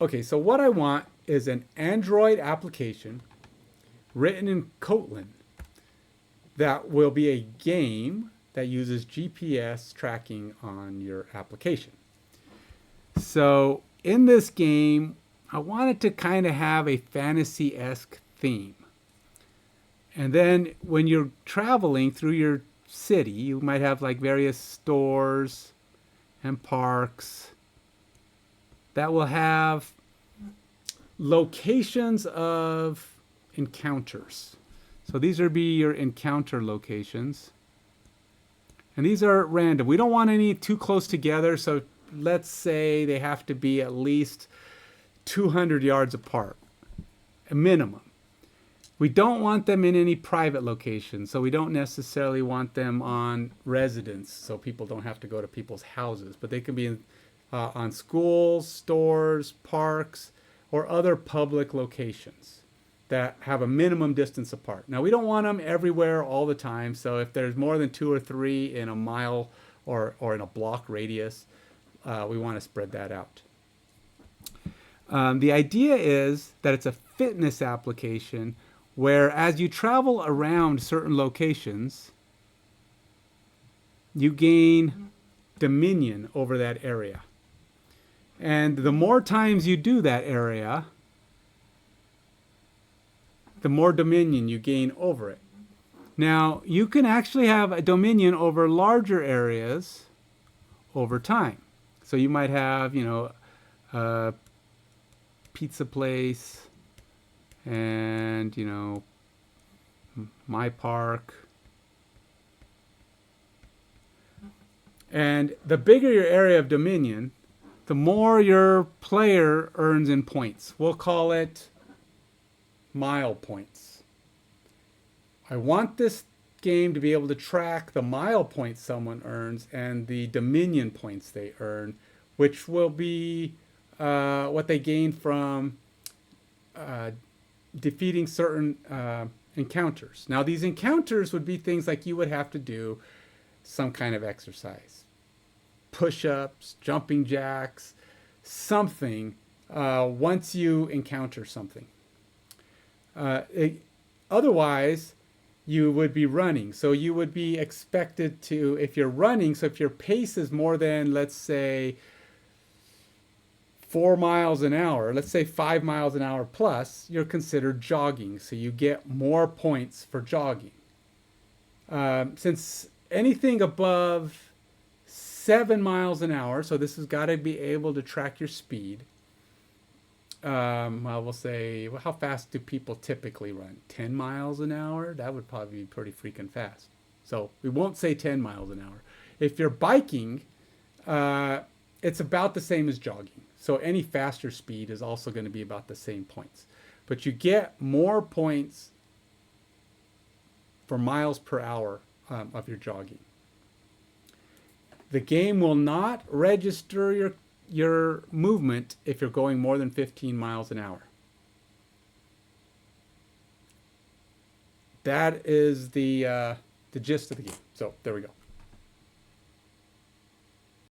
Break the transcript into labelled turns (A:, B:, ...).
A: Okay, so what I want is an Android application written in Kotlin that will be a game that uses GPS tracking on your application. So in this game, I wanted to kind of have a fantasy-esque theme. And then when you're traveling through your city, you might have like various stores and parks that will have locations of encounters. So these would be your encounter locations. And these are random. We don't want any too close together. So let's say they have to be at least 200 yards apart, a minimum. We don't want them in any private locations. So we don't necessarily want them on residence. So people don't have to go to people's houses. But they can be on schools, stores, parks, or other public locations that have a minimum distance apart. Now, we don't want them everywhere all the time. So if there's more than 2 or 3 in a mile or in a block radius, we want to spread that out. The idea is that it's a fitness application where as you travel around certain locations, you gain dominion over that area. And the more times you do that area, the more dominion you gain over it. Now, you can actually have a dominion over larger areas over time. So you might have, a pizza place and, my park. And the bigger your area of dominion, the more your player earns in points. We'll call it mile points. I want this game to be able to track the mile points someone earns and the dominion points they earn, which will be what they gain from defeating certain encounters. Now, these encounters would be things like you would have to do some kind of exercise. Push-ups, jumping jacks, something once you encounter something. Otherwise, you would be running. So you would be expected to, if you're running, so if your pace is more than, let's say, 4 miles an hour, let's say 5 miles an hour plus, you're considered jogging. So you get more points for jogging. Since anything above 7 miles an hour, so this has got to be able to track your speed. I will say, well, how fast do people typically run? 10 miles an hour? That would probably be pretty freaking fast. So we won't say 10 miles an hour. If you're biking, it's about the same as jogging. So any faster speed is also going to be about the same points. But you get more points for miles per hour of your jogging. The game will not register your movement if you're going more than 15 miles an hour. That is the gist of the game. So there we go.